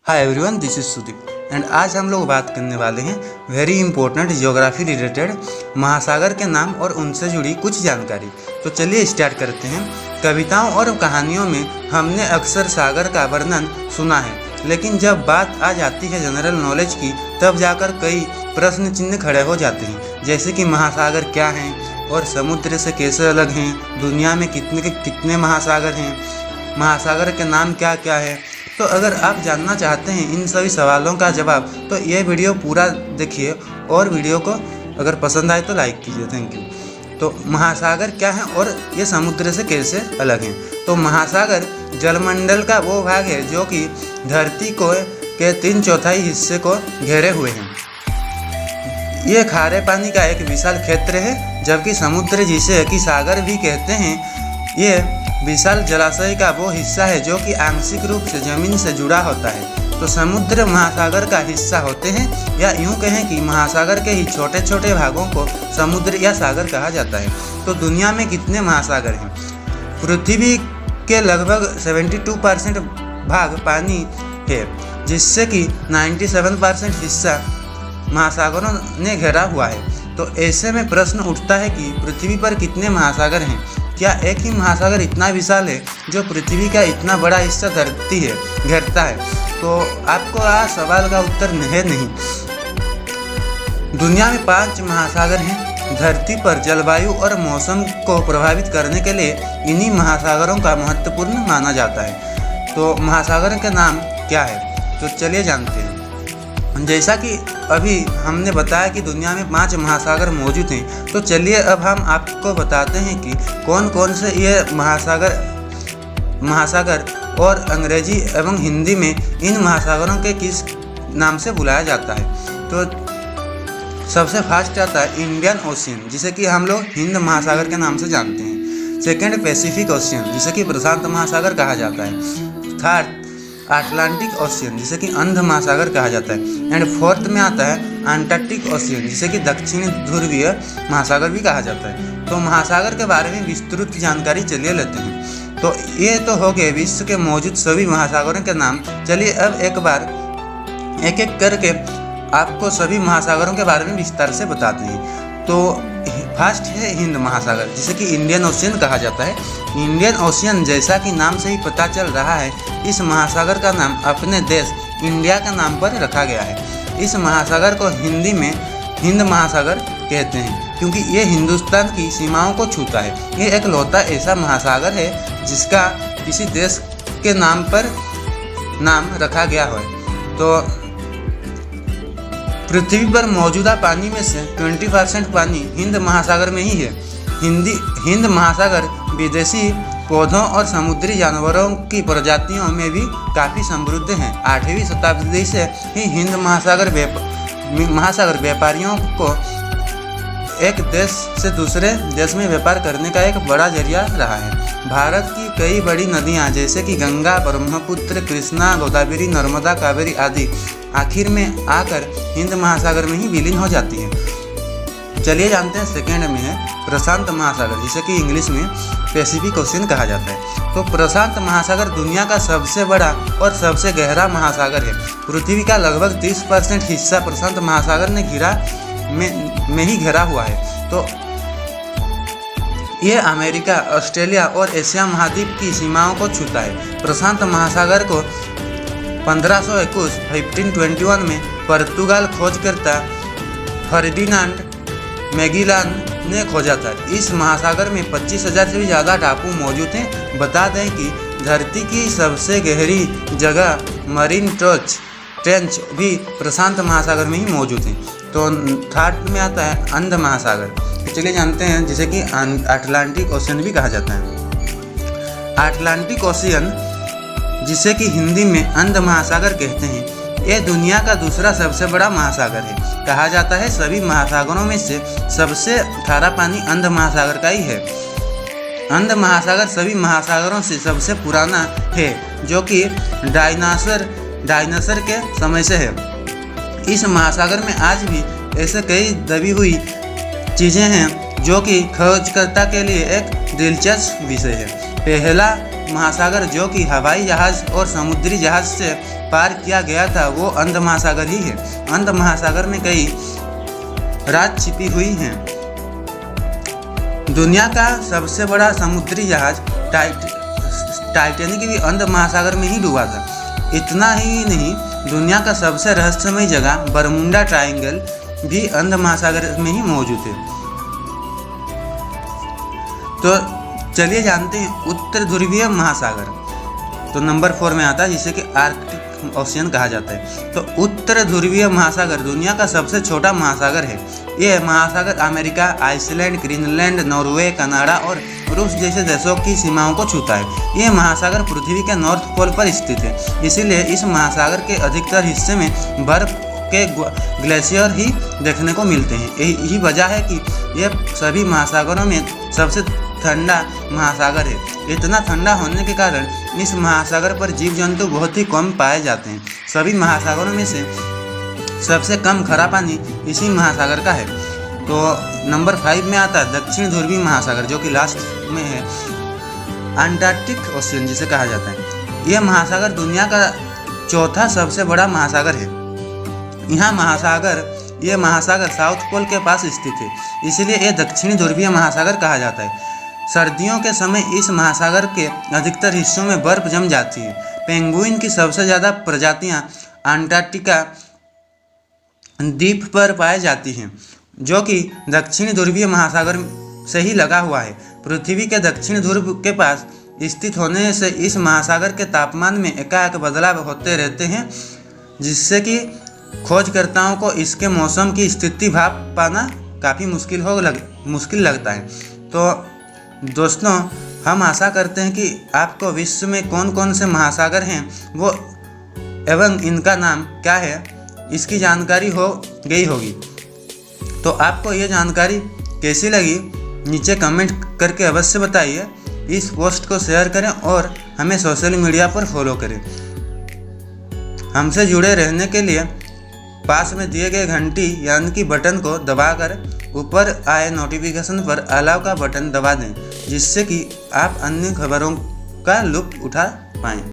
Hi everyone, this is Sudeep and आज हम लोग बात करने वाले हैं वेरी इंपॉर्टेंट जियोग्राफी रिलेटेड महासागर के नाम और उनसे जुड़ी कुछ जानकारी। तो चलिए स्टार्ट करते हैं। कविताओं और कहानियों में हमने अक्सर सागर का वर्णन सुना है, लेकिन जब बात आ जाती है जनरल नॉलेज की तब जाकर कई प्रश्न चिन्ह खड़े हो जाते हैं, जैसे कि महासागर क्या हैं और समुद्र से कैसे अलग हैं, दुनिया में कितने महासागर हैं, महासागर के नाम क्या क्या है। तो अगर आप जानना चाहते हैं इन सभी सवालों का जवाब तो ये वीडियो पूरा देखिए और वीडियो को अगर पसंद आए तो लाइक कीजिए। Thank you. तो महासागर क्या है और ये समुद्र से कैसे अलग हैं। तो महासागर जलमंडल का वो भाग है जो कि धरती के 3/4 हिस्से को घेरे हुए हैं। ये खारे पानी का एक विशाल क्षेत्र है, जबकि समुद्र जिसे कि सागर भी कहते हैं, ये विशाल जलाशय का वो हिस्सा है जो कि आंशिक रूप से जमीन से जुड़ा होता है। तो समुद्र महासागर का हिस्सा होते हैं, या यूं कहें कि महासागर के ही छोटे छोटे भागों को समुद्र या सागर कहा जाता है। तो दुनिया में कितने महासागर हैं? पृथ्वी के लगभग 72% भाग पानी है, जिससे कि 97% हिस्सा महासागरों ने घेरा हुआ है। तो ऐसे में प्रश्न उठता है कि पृथ्वी पर कितने महासागर हैं? क्या एक ही महासागर इतना विशाल है जो पृथ्वी का इतना बड़ा हिस्सा धरती है घेरता है? तो आपको आज सवाल का उत्तर है नहीं। दुनिया में 5 महासागर हैं। धरती पर जलवायु और मौसम को प्रभावित करने के लिए इन्हीं महासागरों का महत्वपूर्ण माना जाता है। तो महासागर के नाम क्या है? तो चलिए जानते हैं। जैसा कि अभी हमने बताया कि दुनिया में 5 महासागर मौजूद हैं, तो चलिए अब हम आपको बताते हैं कि कौन कौन से ये महासागर और अंग्रेजी एवं हिंदी में इन महासागरों के किस नाम से बुलाया जाता है। तो सबसे फास्ट आता है इंडियन ओशियन, जिसे कि हम लोग हिंद महासागर के नाम से जानते हैं। सेकेंड पैसिफिक ओशियन, जिसे कि प्रशांत महासागर कहा जाता है। थर्ड अटलांटिक ओशियन, जिसे कि अंध महासागर कहा जाता है। एंड फोर्थ में आता है अंटार्कटिक ओशियन, जिसे कि दक्षिणी ध्रुवीय महासागर भी कहा जाता है। तो महासागर के बारे में विस्तृत जानकारी चलिए लेते हैं। तो ये तो हो गए विश्व के मौजूद सभी महासागरों के नाम। चलिए अब एक बार एक एक करके आपको सभी महासागरों के बारे में विस्तार से बताते हैं। तो फर्स्ट है हिंद महासागर, जिसे कि इंडियन ओशियन कहा जाता है। इंडियन ओशियन, जैसा कि नाम से ही पता चल रहा है, इस महासागर का नाम अपने देश इंडिया के नाम पर रखा गया है। इस महासागर को हिंदी में हिंद महासागर कहते हैं, क्योंकि ये हिंदुस्तान की सीमाओं को छूता है। ये एक लौता ऐसा महासागर है जिसका किसी देश के नाम पर नाम रखा गया है। तो पृथ्वी पर मौजूदा पानी में से 20% पानी हिंद महासागर में ही है। हिंद महासागर विदेशी पौधों और समुद्री जानवरों की प्रजातियों में भी काफ़ी समृद्ध हैं। 8वीं शताब्दी से ही हिंद महासागर व्यापारियों को एक देश से दूसरे देश में व्यापार करने का एक बड़ा जरिया रहा है। भारत की कई बड़ी नदियाँ जैसे कि गंगा, ब्रह्मपुत्र, कृष्णा, गोदावरी, नर्मदा, कावेरी आदि आखिर में आकर हिंद महासागर में ही विलीन हो जाती है। चलिए जानते हैं सेकेंड में है प्रशांत महासागर, जिसे कि इंग्लिश में पैसिफिक ओशियन कहा जाता है। तो प्रशांत महासागर दुनिया का सबसे बड़ा और सबसे गहरा महासागर है। पृथ्वी का लगभग 30% हिस्सा प्रशांत महासागर ने में ही घिरा हुआ है। तो ये अमेरिका, ऑस्ट्रेलिया और एशिया महाद्वीप की सीमाओं को छूता है। प्रशांत महासागर को 1521 में पुर्तगाल खोजकर्ता फर्डिनांड मैगिलान ने खोजा था। इस महासागर में 25,000 से भी ज़्यादा टापू मौजूद हैं। बता दें कि धरती की सबसे गहरी जगह मरीन ट्रेंच भी प्रशांत महासागर में ही मौजूद हैं। तो थर्ड में आता है अंध महासागर। तो चलिए जानते हैं, जिसे कि अटलांटिक ओशियन भी कहा जाता है। अटलांटिक ओशियन, जिसे कि हिंदी में अंध महासागर कहते हैं, ये दुनिया का दूसरा सबसे बड़ा महासागर है। कहा जाता है सभी महासागरों में से सबसे खारा पानी अंध महासागर का ही है। अंध महासागर सभी महासागरों से सबसे पुराना है, जो कि डायनासोर के समय से है। इस महासागर में आज भी ऐसे कई दबी हुई चीज़ें हैं जो कि खोजकर्ता के लिए एक दिलचस्प विषय है। पहला महासागर, जो कि हवाई जहाज़ और समुद्री जहाज़ से पार किया गया था वो अंध महासागर ही है। अंध महासागर में कई राज छिपी हुई हैं। दुनिया का सबसे बड़ा समुद्री जहाज टाइटैनिक भी अंध महासागर में ही डूबा था। इतना ही नहीं, दुनिया का सबसे रहस्यमय जगह बरमुंडा ट्रायंगल भी अंध महासागर में ही मौजूद है। तो चलिए जानते हैं उत्तर ध्रुवीय महासागर। तो नंबर 4 में आता है, जिसे कि आर्कटिक ओशियन कहा जाता है। तो उत्तर ध्रुवीय महासागर दुनिया का सबसे छोटा महासागर है। यह महासागर America, Iceland, Greenland, Norway, Canada और रूस जैसे देशों की सीमाओं को छूता है। यह महासागर पृथ्वी के नॉर्थ पोल पर स्थित है, इसीलिए इस महासागर के अधिकतर हिस्से में बर्फ के ग्लेशियर ही देखने को मिलते हैं। यही वजह है कि यह सभी महासागरों में सबसे ठंडा महासागर है। इतना ठंडा होने के कारण इस महासागर पर जीव जंतु बहुत ही कम पाए जाते हैं। सभी महासागरों में से सबसे कम खारा पानी इसी महासागर का है। तो नंबर 5 में आता है दक्षिण ध्रुवीय महासागर, जो कि लास्ट में है, अंटार्कटिक ओशियन जिसे कहा जाता है। यह महासागर दुनिया का चौथा सबसे बड़ा महासागर है। यह महासागर साउथ पोल के पास स्थित है, इसलिए यह दक्षिणी ध्रुवीय महासागर कहा जाता है। सर्दियों के समय इस महासागर के अधिकतर हिस्सों में बर्फ जम जाती है। पेंगुइन की सबसे ज़्यादा प्रजातियां अंटार्कटिका द्वीप पर पाई जाती हैं, जो कि दक्षिणी ध्रुवीय महासागर से ही लगा हुआ है। पृथ्वी के दक्षिण ध्रुव के पास स्थित होने से इस महासागर के तापमान में एकाएक बदलाव होते रहते हैं, जिससे कि खोजकर्ताओं को इसके मौसम की स्थिति भाप पाना काफ़ी मुश्किल लगता है। तो दोस्तों, हम आशा करते हैं कि आपको विश्व में कौन कौन से महासागर हैं वो एवं इनका नाम क्या है इसकी जानकारी हो गई होगी। तो आपको ये जानकारी कैसी लगी नीचे कमेंट करके अवश्य बताइए। इस पोस्ट को शेयर करें और हमें सोशल मीडिया पर फॉलो करें। हमसे जुड़े रहने के लिए पास में दिए गए घंटी यानी कि बटन को दबाकर ऊपर आए नोटिफिकेशन पर अलाउ का बटन दबा दें, जिससे कि आप अन्य खबरों का लुत्फ उठा पाएं।